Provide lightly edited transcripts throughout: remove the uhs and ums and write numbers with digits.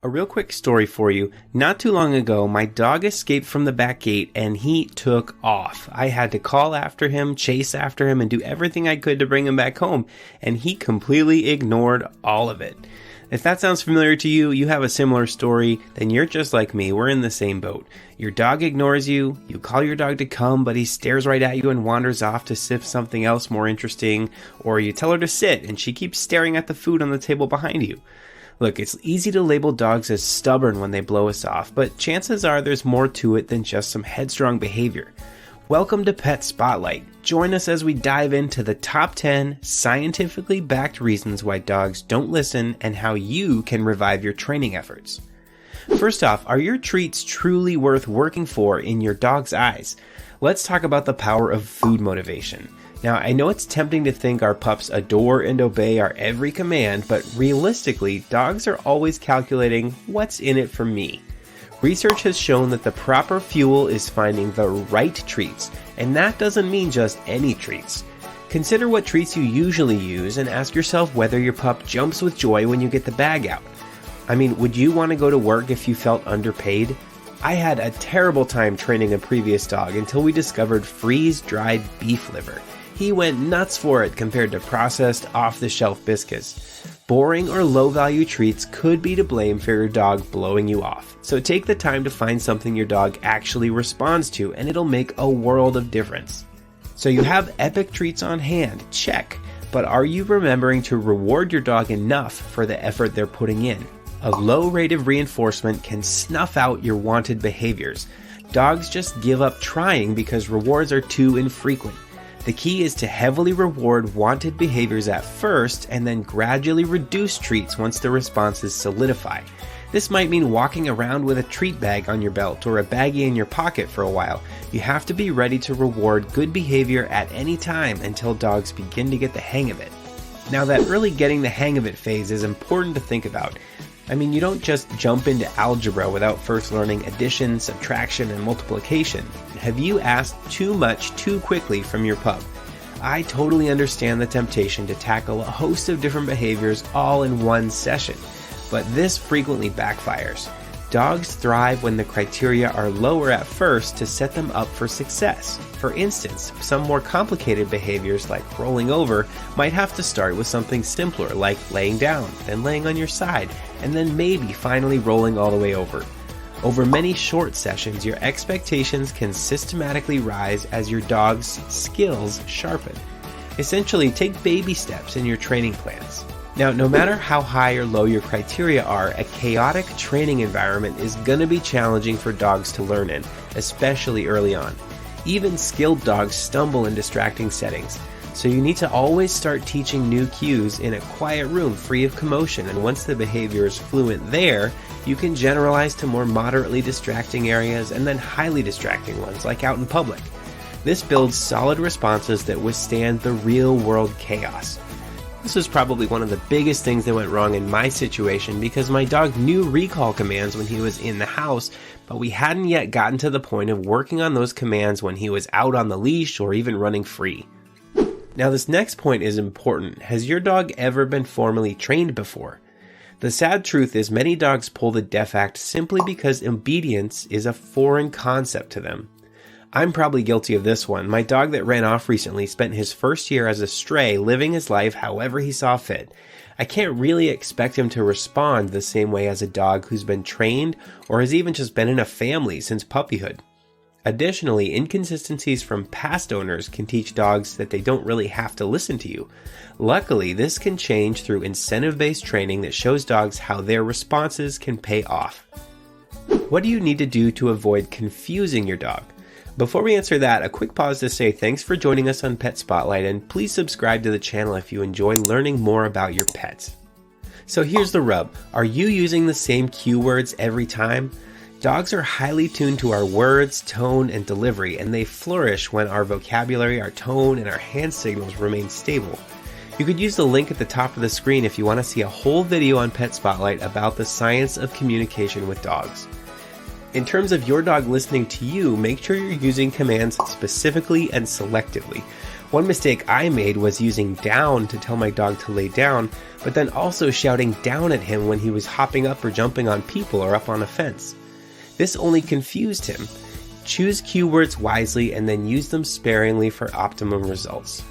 A real quick story for you. Not too long ago, my dog escaped from the back gate and he took off. I had to call after him, chase after him, and do everything I could to bring him back home, and he completely ignored all of it. If that sounds familiar to you, you have a similar story, then you're just like me. We're in the same boat. Your dog ignores you, you call your dog to come, but he stares right at you and wanders off to sip something else more interesting, or you tell her to sit and she keeps staring at the food on the table behind you. Look, it's easy to label dogs as stubborn when they blow us off, but chances are there's more to it than just some headstrong behavior. Welcome to Pet Spotlight. Join us as we dive into the top 10 scientifically backed reasons why dogs don't listen and how you can revive your training efforts. First off, are your treats truly worth working for in your dog's eyes? Let's talk about the power of food motivation. Now, I know it's tempting to think our pups adore and obey our every command, but realistically, dogs are always calculating what's in it for me. Research has shown that the proper fuel is finding the right treats, and that doesn't mean just any treats. Consider what treats you usually use and ask yourself whether your pup jumps with joy when you get the bag out. I mean, would you want to go to work if you felt underpaid? I had a terrible time training a previous dog until we discovered freeze-dried beef liver. He went nuts for it compared to processed, off-the-shelf biscuits. Boring or low-value treats could be to blame for your dog blowing you off. So take the time to find something your dog actually responds to, and it'll make a world of difference. So you have epic treats on hand, check. But are you remembering to reward your dog enough for the effort they're putting in? A low rate of reinforcement can snuff out your wanted behaviors. Dogs just give up trying because rewards are too infrequent. The key is to heavily reward wanted behaviors at first and then gradually reduce treats once the responses solidify. This might mean walking around with a treat bag on your belt or a baggie in your pocket for a while. You have to be ready to reward good behavior at any time until dogs begin to get the hang of it. Now, that early getting the hang of it phase is important to think about. I mean, you don't just jump into algebra without first learning addition, subtraction, and multiplication. Have you asked too much too quickly from your pup? I totally understand the temptation to tackle a host of different behaviors all in one session, but this frequently backfires. Dogs thrive when the criteria are lower at first to set them up for success. For instance, some more complicated behaviors like rolling over might have to start with something simpler like laying down, then laying on your side, and then maybe finally rolling all the way over. Over many short sessions, your expectations can systematically rise as your dog's skills sharpen. Essentially, take baby steps in your training plans. Now, no matter how high or low your criteria are, a chaotic training environment is going to be challenging for dogs to learn in, especially early on. Even skilled dogs stumble in distracting settings, so you need to always start teaching new cues in a quiet room free of commotion, and once the behavior is fluent there, you can generalize to more moderately distracting areas and then highly distracting ones, like out in public. This builds solid responses that withstand the real-world chaos. This was probably one of the biggest things that went wrong in my situation because my dog knew recall commands when he was in the house, but we hadn't yet gotten to the point of working on those commands when he was out on the leash or even running free. Now, this next point is important. Has your dog ever been formally trained before? The sad truth is many dogs pull the deaf act simply because obedience is a foreign concept to them. I'm probably guilty of this one. My dog that ran off recently spent his first year as a stray living his life however he saw fit. I can't really expect him to respond the same way as a dog who's been trained or has even just been in a family since puppyhood. Additionally, inconsistencies from past owners can teach dogs that they don't really have to listen to you. Luckily, this can change through incentive-based training that shows dogs how their responses can pay off. What do you need to do to avoid confusing your dog? Before we answer that, a quick pause to say thanks for joining us on Pet Spotlight, and please subscribe to the channel if you enjoy learning more about your pets. So here's the rub. Are you using the same cue words every time? Dogs are highly tuned to our words, tone, and delivery, and they flourish when our vocabulary, our tone, and our hand signals remain stable. You could use the link at the top of the screen if you want to see a whole video on Pet Spotlight about the science of communication with dogs. In terms of your dog listening to you, make sure you're using commands specifically and selectively. One mistake I made was using down to tell my dog to lay down, but then also shouting down at him when he was hopping up or jumping on people or up on a fence. This only confused him. Choose cue words wisely and then use them sparingly for optimum results.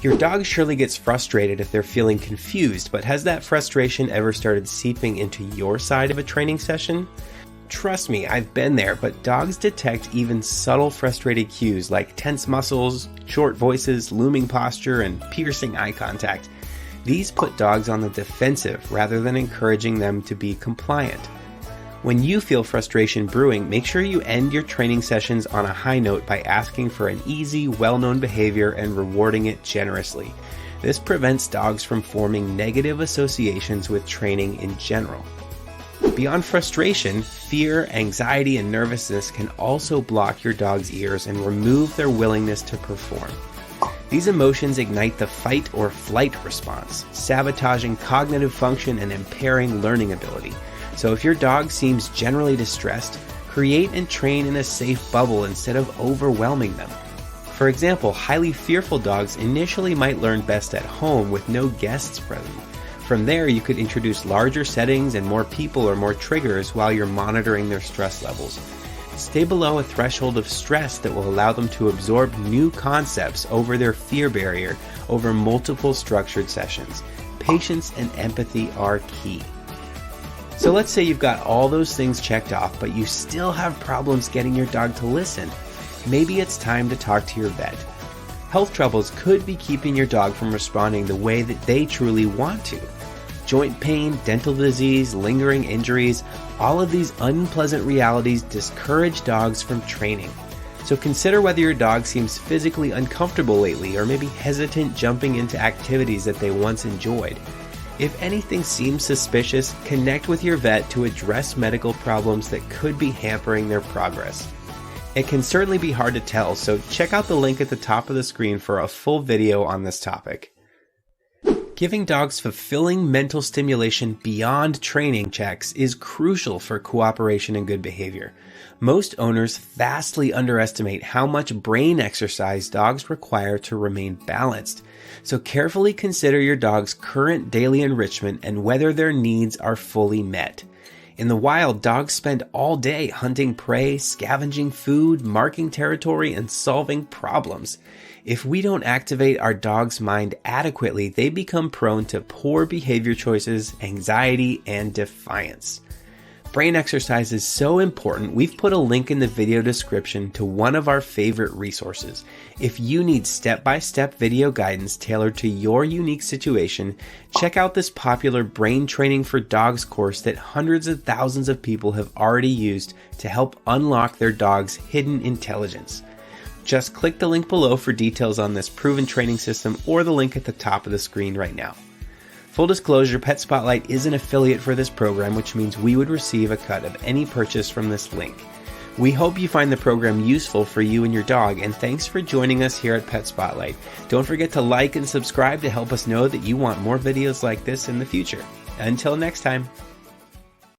Your dog surely gets frustrated if they're feeling confused, but has that frustration ever started seeping into your side of a training session? Trust me, I've been there, but dogs detect even subtle frustrated cues like tense muscles, short voices, looming posture, and piercing eye contact. These put dogs on the defensive rather than encouraging them to be compliant. When you feel frustration brewing, make sure you end your training sessions on a high note by asking for an easy, well-known behavior and rewarding it generously. This prevents dogs from forming negative associations with training in general. Beyond frustration, fear, anxiety, and nervousness can also block your dog's ears and remove their willingness to perform. These emotions ignite the fight or flight response, sabotaging cognitive function and impairing learning ability. So if your dog seems generally distressed, create and train in a safe bubble instead of overwhelming them. For example, highly fearful dogs initially might learn best at home with no guests present. From there, you could introduce larger settings and more people or more triggers while you're monitoring their stress levels. Stay below a threshold of stress that will allow them to absorb new concepts over their fear barrier over multiple structured sessions. Patience and empathy are key. So let's say you've got all those things checked off, but you still have problems getting your dog to listen. Maybe it's time to talk to your vet. Health troubles could be keeping your dog from responding the way that they truly want to. Joint pain, dental disease, lingering injuries, all of these unpleasant realities discourage dogs from training. So consider whether your dog seems physically uncomfortable lately or maybe hesitant jumping into activities that they once enjoyed. If anything seems suspicious, connect with your vet to address medical problems that could be hampering their progress. It can certainly be hard to tell, so check out the link at the top of the screen for a full video on this topic. Giving dogs fulfilling mental stimulation beyond training checks is crucial for cooperation and good behavior. Most owners vastly underestimate how much brain exercise dogs require to remain balanced. So carefully consider your dog's current daily enrichment and whether their needs are fully met. In the wild, dogs spend all day hunting prey, scavenging food, marking territory, and solving problems. If we don't activate our dog's mind adequately, they become prone to poor behavior choices, anxiety, and defiance. Brain exercise is so important, we've put a link in the video description to one of our favorite resources. If you need step-by-step video guidance tailored to your unique situation, check out this popular Brain Training for Dogs course that hundreds of thousands of people have already used to help unlock their dog's hidden intelligence. Just click the link below for details on this proven training system or the link at the top of the screen right now. Full disclosure, Pet Spotlight is an affiliate for this program, which means we would receive a cut of any purchase from this link. We hope you find the program useful for you and your dog, and thanks for joining us here at Pet Spotlight. Don't forget to like and subscribe to help us know that you want more videos like this in the future. Until next time.